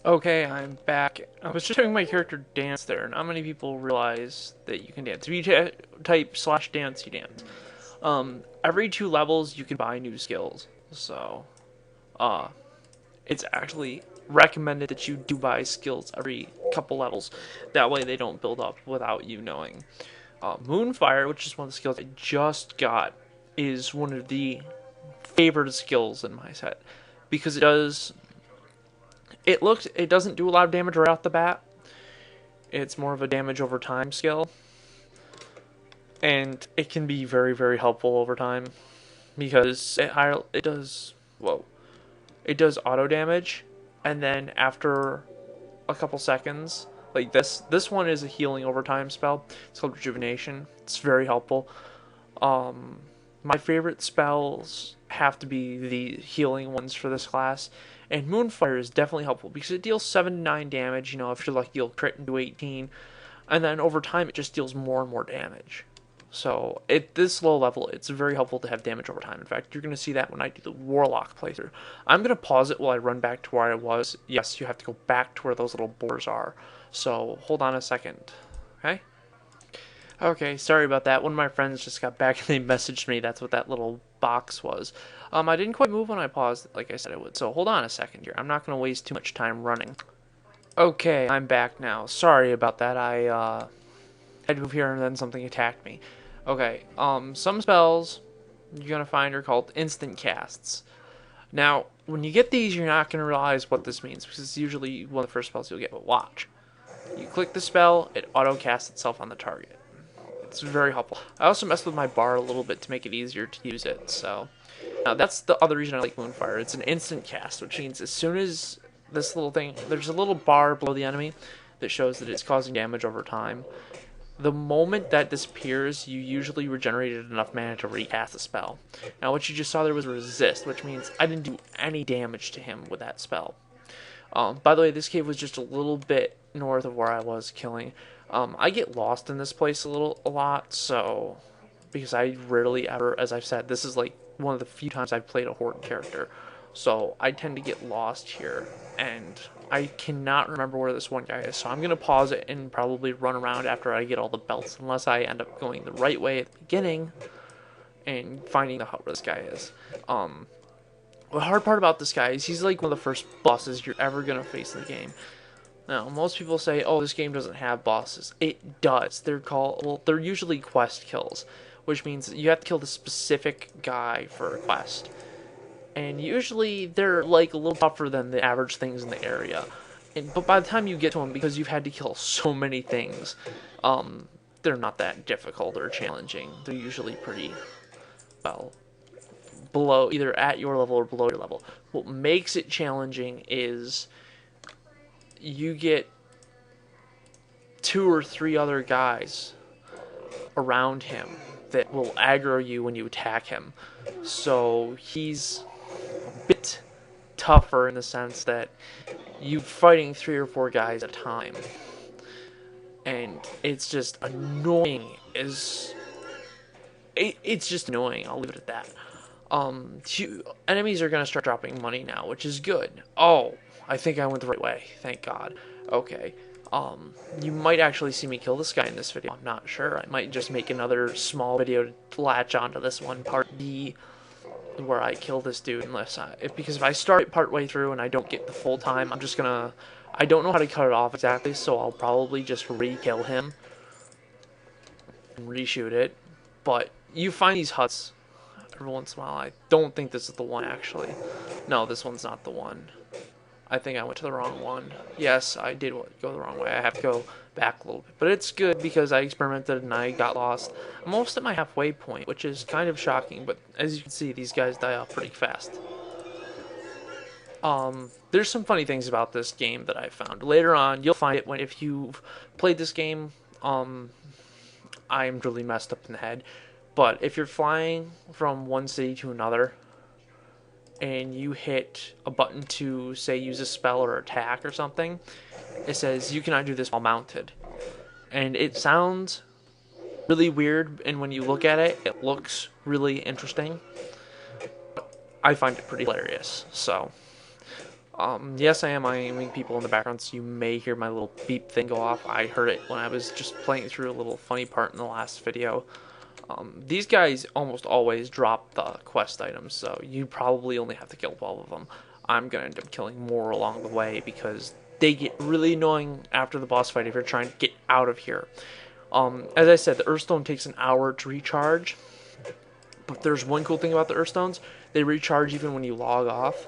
Okay, I'm back. I was just showing my character dance there. Not many people realize that you can dance. If you type slash dance, you dance. Every 2 levels, you can buy new skills. So, uh, it's actually recommended that you do buy skills every couple levels. That way, they don't build up without you knowing. Moonfire, which is one of the skills I just got, is one of the favorite skills in my set because it doesn't do a lot of damage right off the bat. It's more of a damage over time skill, and it can be very very helpful over time because it does it does auto damage, and then after a couple seconds, like this one is a healing over time spell. It's called Rejuvenation. It's very helpful. My favorite spells have to be the healing ones for this class. And Moonfire is definitely helpful because it deals 7 to 9 damage. You know, if you're lucky, you'll crit and do 18. And then over time, it just deals more and more damage. So at this low level, it's very helpful to have damage over time. In fact, you're going to see that when I do the Warlock playthrough. I'm going to pause it while I run back to where I was. Yes, you have to go back to where those little boars are. So hold on a second. Okay? Okay, sorry about that. One of my friends just got back and they messaged me. That's what that little box was. I didn't quite move when I paused, like I said I would. So hold on a second here. I'm not going to waste too much time running. Okay, I'm back now. Sorry about that. I had to move here and then something attacked me. Okay, some spells you're going to find are called instant casts. Now, when you get these, you're not going to realize what this means because it's usually one of the first spells you'll get. But watch. You click the spell, it auto casts itself on the target. It's very helpful. I also messed with my bar a little bit to make it easier to use it. So now that's the other reason I like Moonfire. It's an instant cast, which means as soon as this little thing, there's a little bar below the enemy that shows that it's causing damage over time. The moment that disappears, you usually regenerated enough mana to recast the spell. Now what you just saw there was resist, which means I didn't do any damage to him with that spell. By the way, this cave was just a little bit north of where I was killing. I get lost in this place a lot, so because I rarely ever, as I've said, this is like one of the few times I've played a horde character, so I tend to get lost here, and I cannot remember where this one guy is. So I'm gonna pause it and probably run around after I get all the belts, unless I end up going the right way at the beginning and finding the hut where this guy is. The hard part about this guy is he's like one of the first bosses you're ever gonna face in the game. Now, most people say, oh, this game doesn't have bosses. It does. They're usually quest kills, which means you have to kill the specific guy for a quest. And usually they're like a little tougher than the average things in the area. But by the time you get to them, because you've had to kill so many things, they're not that difficult or challenging. They're usually pretty, well, below, either at your level or below your level. What makes it challenging is you get 2 or 3 other guys around him that will aggro you when you attack him. So he's a bit tougher in the sense that you're fighting 3 or 4 guys at a time. And it's just annoying. It's just annoying, I'll leave it at that. Enemies are going to start dropping money now, which is good. Oh, I think I went the right way. Thank God. Okay. You might actually see me kill this guy in this video. I'm not sure. I might just make another small video to latch onto this one, part B, where I kill this dude. Because if I start part way through and I don't get the full time, I don't know how to cut it off exactly, so I'll probably just re-kill him and reshoot it. But you find these huts every once in a while. I don't think this is the one, actually. No, this one's not the one. I think I went to the wrong one. Yes, I did go the wrong way. I have to go back a little bit. But it's good because I experimented and I got lost. I'm almost at my halfway point, which is kind of shocking. But as you can see, these guys die off pretty fast. There's some funny things about this game that I found. Later on, you'll find it if you've played this game. I'm really messed up in the head. But if you're flying from one city to another, and you hit a button to, say, use a spell or attack or something, it says you cannot do this while mounted. And it sounds really weird, and when you look at it, it looks really interesting. I find it pretty hilarious. So, Yes, I am aiming people in the background, so you may hear my little beep thing go off. I heard it when I was just playing through a little funny part in the last video. These guys almost always drop the quest items, so you probably only have to kill 12 of them. I'm going to end up killing more along the way because they get really annoying after the boss fight if you're trying to get out of here. As I said, the Earthstone takes an hour to recharge, but there's one cool thing about the Earthstones. They recharge even when you log off.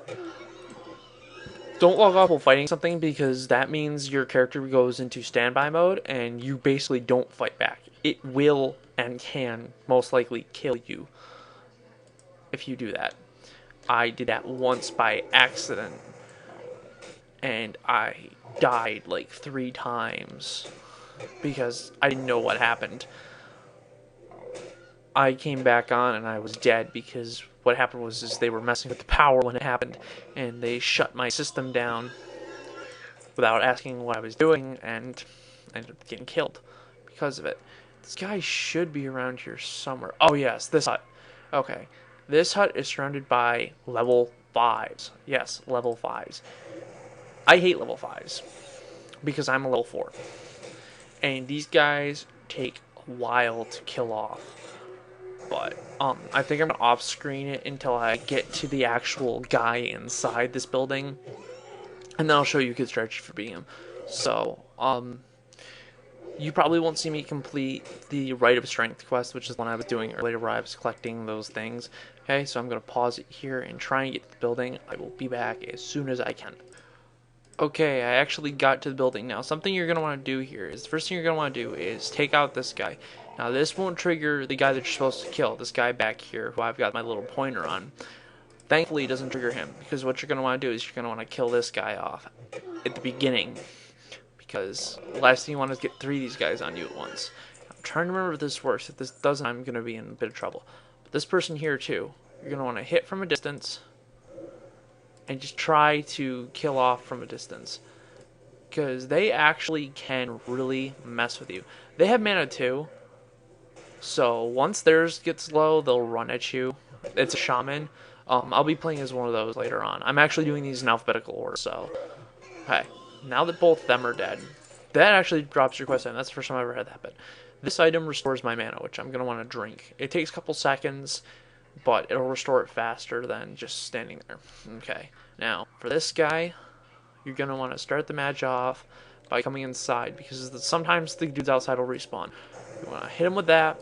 Don't log off while fighting something because that means your character goes into standby mode and you basically don't fight back. It will and can most likely kill you if you do that. I did that once by accident and I died like 3 times because I didn't know what happened. I came back on and I was dead because what happened was they were messing with the power when it happened and they shut my system down without asking what I was doing and I ended up getting killed because of it. This guy should be around here somewhere. Oh yes, this hut. Okay. This hut is surrounded by level 5s. Yes, level 5s. I hate level 5s because I'm a level 4. And these guys take a while to kill off. But I think I'm gonna off-screen it until I get to the actual guy inside this building, and then I'll show you a good strategy for beating him. So, you probably won't see me complete the Rite of Strength quest, which is the one I was doing earlier where I was collecting those things. Okay, so I'm gonna pause it here and try and get to the building. I will be back as soon as I can. Okay, I actually got to the building. Now, something you're going to want to do here is, the first thing you're going to want to do is take out this guy. Now, this won't trigger the guy that you're supposed to kill, this guy back here, who I've got my little pointer on. Thankfully, it doesn't trigger him, because what you're going to want to do is you're going to want to kill this guy off at the beginning, because the last thing you want is get 3 of these guys on you at once. I'm trying to remember if this works. If this doesn't, I'm going to be in a bit of trouble. But this person here, too, you're going to want to hit from a distance and just try to kill off from a distance, because they actually can really mess with you. They have mana too, so once theirs gets low, they'll run at you. It's a shaman. I'll be playing as one of those later on. I'm actually doing these in alphabetical order, so okay. Now that both of them are dead, that actually drops your quest item. That's the first time I've ever had that happen. This item restores my mana, which I'm going to want to drink. It takes a couple seconds, but it'll restore it faster than just standing there. Okay, now for this guy, you're going to want to start the match off by coming inside, because sometimes the dudes outside will respawn. You want to hit him with that,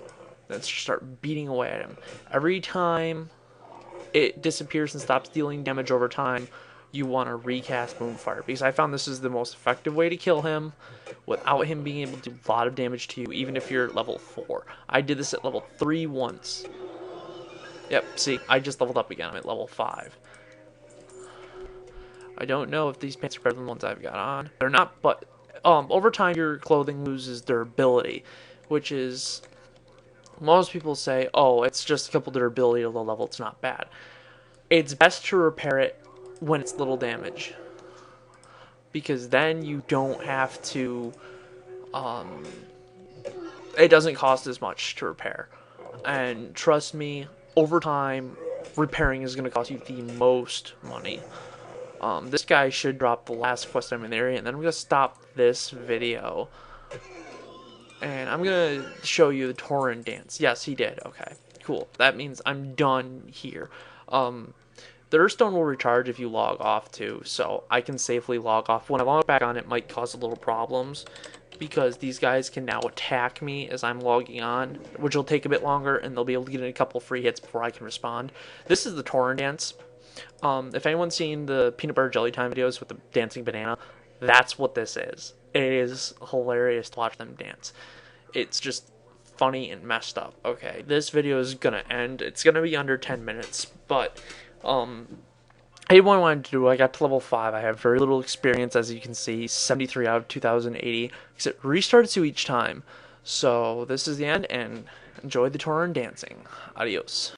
then start beating away at him. Every time it disappears and stops dealing damage over time, you want to recast Moonfire, because I found this is the most effective way to kill him without him being able to do a lot of damage to you, even if you're level 4. I did this at level 3 once. Yep, see, I just leveled up again. I'm at level 5. I don't know if these pants are better than the ones I've got on. They're not, but over time your clothing loses durability, which is, most people say, oh, it's just a couple durability to low level, it's not bad. It's best to repair it when it's little damage, because then you don't have to, it doesn't cost as much to repair. And trust me, over time, repairing is going to cost you the most money. This guy should drop the last quest item in the area, and then I'm going to stop this video. And I'm going to show you the Tauren dance. Yes, he did. Okay, cool. That means I'm done here. The Earthstone will recharge if you log off too, so I can safely log off. When I log back on, it might cause a little problems, because these guys can now attack me as I'm logging on, which will take a bit longer, and they'll be able to get in a couple free hits before I can respond. This is the Tauren dance. If anyone's seen the peanut butter jelly time videos with the dancing banana, that's what this is. It is hilarious to watch them dance. It's just funny and messed up. Okay, this video is gonna end. It's gonna be under 10 minutes, but I did what I wanted to do. I got to level 5. I have very little experience, as you can see, 73 out of 2080, because it restarts you each time. So this is the end, and enjoy the Tauren dancing. Adios.